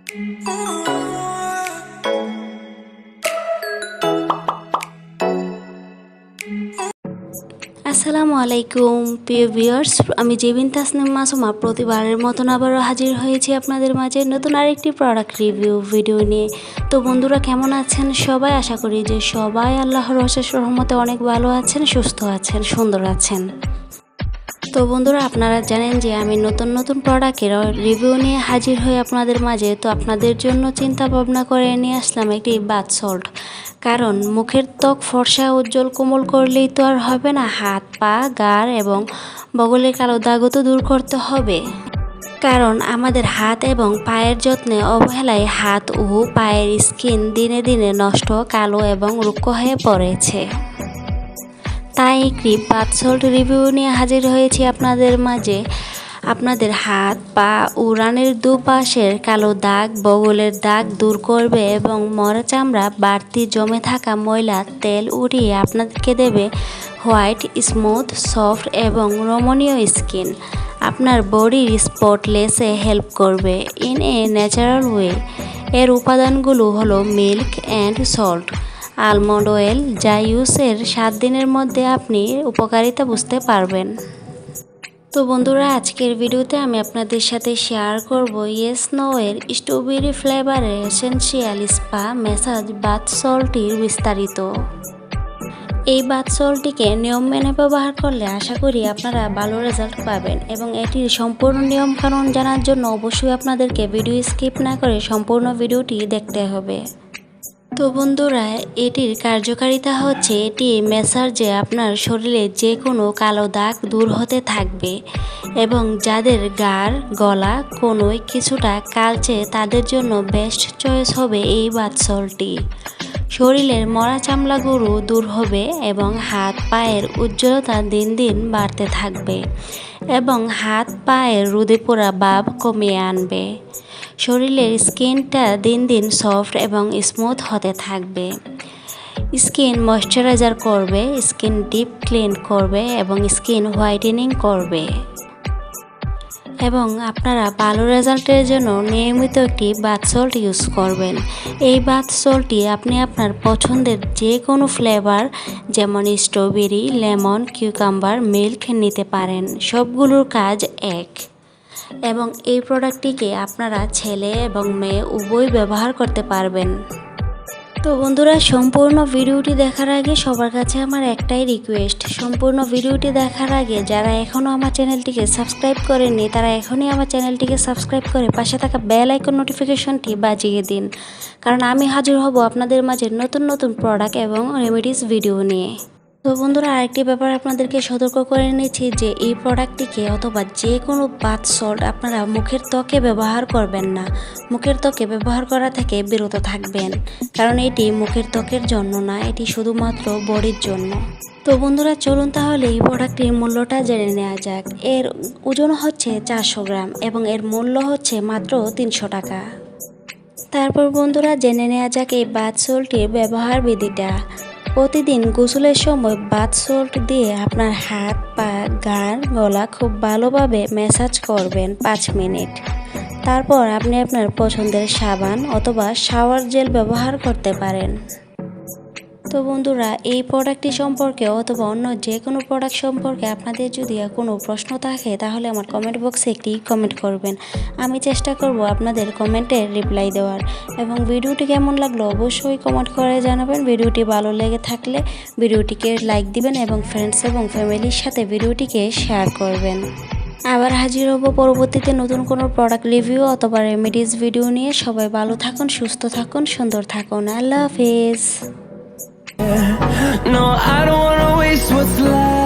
আসসালামু আলাইকুম প্রিয় ভিউয়ার্স, আমি জেবিন তাসনিম মাসুমা প্রতিবারের মতন আবারও হাজির হয়েছি আপনাদের মাঝে নতুন আরেকটি প্রোডাক্ট রিভিউ ভিডিও নিয়ে। তো বন্ধুরা, কেমন আছেন সবাই? আশা করি যে সবাই আল্লাহর অশেষ রহমতে অনেক ভালো আছেন, সুস্থ আছেন, সুন্দর আছেন। তো বন্ধুরা, আপনারা জানেন যে আমি নতুন প্রোডাক্টের রিভিউ নিয়ে হাজির হই আপনাদের মাঝে। তো আপনাদের জন্য চিন্তা ভাবনা করে নিয়ে আসলাম একটি বাথ সল্ট। কারণ মুখের ত্বক ফর্সা উজ্জ্বল কোমল করলেই তো আর হবে না, হাত পা গাড় এবং বগলের কালো দাগও তো দূর করতে হবে। কারণ আমাদের হাত এবং পায়ের যত্নে অবহেলায় হাত ও পায়ের স্কিন দিনে দিনে নষ্ট, কালো এবং রুক্ষ হয়ে পড়েছে। তাই একটি বাথ সল্ট রিভিউ নিয়ে হাজির হয়েছি আপনাদের মাঝে। আপনাদের হাত পা ও রানের দুপাশের কালো দাগ, বগলের দাগ দূর করবে এবং মরা চামড়া, বাড়তি জমে থাকা ময়লা, তেল উঠিয়ে আপনাদেরকে দেবে হোয়াইট, স্মুথ, সফট এবং রমণীয় স্কিন। আপনার বডির স্পটলেসে হেল্প করবে ইন এ ন্যাচারাল ওয়ে। এর উপাদানগুলো হলো milk and salt, almond oil, যা ইউজের 7 দিনের মধ্যে আপনি উপকারিতা বুঝতে পারবেন। তো বন্ধুরা, আজকের ভিডিওতে আমি আপনাদের সাথে শেয়ার করব ইয়েস নো এর স্ট্রবেরি ফ্লেভারের এসেনশিয়াল স্পা ম্যাসাজ বাথ সল্টটির বিস্তারিত। এই বাথ সল্টটিকে নিয়ম মেনে ব্যবহার করলে আশা করি আপনারা ভালো রেজাল্ট পাবেন, এবং এটির সম্পূর্ণ নিয়মকানুন জানার জন্য অবশ্যই আপনাদেরকে ভিডিও স্কিপ না করে সম্পূর্ণ ভিডিওটি দেখতে হবে। তো বন্ধুরা, এটির কার্যকারিতা হচ্ছে এটি ম্যাসাজে আপনার শরীরে যে কোনো কালো দাগ দূর হতে থাকবে, এবং যাদের গাড়, গলা, কোনোই কিছুটা কালচে তাদের জন্য বেস্ট চয়েস হবে এই বাথ সল্টটি। শরীরের মরা চামড়াগুলো দূর হবে এবং হাত পায়ের উজ্জ্বলতা দিন দিন বাড়তে থাকবে এবং হাত পায়ের রোদে পোড়া ভাব কমিয়ে আনবে। শরীরের স্কিনটা দিন দিন সফট এবং স্মুথ হতে থাকবে। স্কিন ময়শ্চারাইজার করবে, স্কিন ডিপ ক্লিন করবে এবং স্কিন হোয়াইটেনিং করবে। এবং আপনারা ভালো রেজাল্টের জন্য নিয়মিত একটি বাথ সল্ট ইউজ করবেন। এই বাথ সল্টটি আপনি আপনার পছন্দের যে কোনো ফ্লেভার, যেমন স্ট্রবেরি, লেমন, কিউকাম্বার, মিল্ক নিতে পারেন। সবগুলোর কাজ এক, এবং এই প্রোডাক্টটিকে আপনারা ছেলে এবং মেয়ে উভয় ব্যবহার করতে পারবেন। তো বন্ধুরা, সম্পূর্ণ ভিডিওটি দেখার আগে সবার কাছে আমার একটাই রিকোয়েস্ট, সম্পূর্ণ ভিডিওটি দেখার আগে যারা এখনও আমার চ্যানেলটিকে সাবস্ক্রাইব করেননি তারা এখনই আমার চ্যানেলটিকে সাবস্ক্রাইব করে পাশে থাকা বেল আইকন নোটিফিকেশনটি বাজিয়ে দিন। কারণ আমি হাজির হব আপনাদের মাঝে নতুন প্রোডাক্ট এবং রেমেডিস ভিডিও নিয়ে। তো বন্ধুরা, আরেকটি ব্যাপার আপনাদেরকে সতর্ক করে নিচ্ছি যে এই প্রোডাক্টটিকে অথবা যে কোনো বাথ সল্ট আপনারা মুখের ত্বকে ব্যবহার করবেন না। মুখের ত্বকে ব্যবহার করা থেকে বিরত থাকবেন, কারণ এটি মুখের ত্বকের জন্য না, এটি শুধুমাত্র বডির জন্য। তো বন্ধুরা, চলুন তাহলে এই প্রোডাক্টটির মূল্যটা জেনে নেওয়া যাক। এর ওজন হচ্ছে 400 গ্রাম এবং এর মূল্য হচ্ছে মাত্র 300 টাকা। তারপর বন্ধুরা, জেনে নেওয়া যাক এই বাথ সল্টটির ব্যবহার বিধিটা। প্রতিদিন গোসলের সময় বাথ সল্ট দিয়ে আপনার হাত পা গাড় গলা খুব ভালোভাবে ম্যাসাজ করবেন 5 মিনিট। তারপর আপনি আপনার পছন্দের সাবান অথবা শাওয়ার জেল ব্যবহার করতে পারেন। তো বন্ধুরা, এই প্রোডাক্টটি সম্পর্কে অথবা অন্য যে কোনো প্রোডাক্ট সম্পর্কে আপনাদের যদি কোনো প্রশ্ন থাকে তাহলে আমার কমেন্ট বক্সে একটি কমেন্ট করবেন। আমি চেষ্টা করব আপনাদের কমেন্টের রিপ্লাই দেওয়ার। এবং ভিডিওটি কেমন লাগলো অবশ্যই কমেন্ট করে জানাবেন। ভিডিওটি ভালো লেগে থাকলে ভিডিওটিকে লাইক দিবেন এবং ফ্রেন্ডস এবং ফ্যামিলির সাথে ভিডিওটিকে শেয়ার করবেন। আবার হাজির হব পরবর্তীতে নতুন কোনো প্রোডাক্ট রিভিউ অথবা রেমেডিস ভিডিও নিয়ে। সবাই ভালো থাকুন, সুস্থ থাকুন, সুন্দর থাকুন। আল্লাহ হাফেজ। No, I don't wanna waste what's left.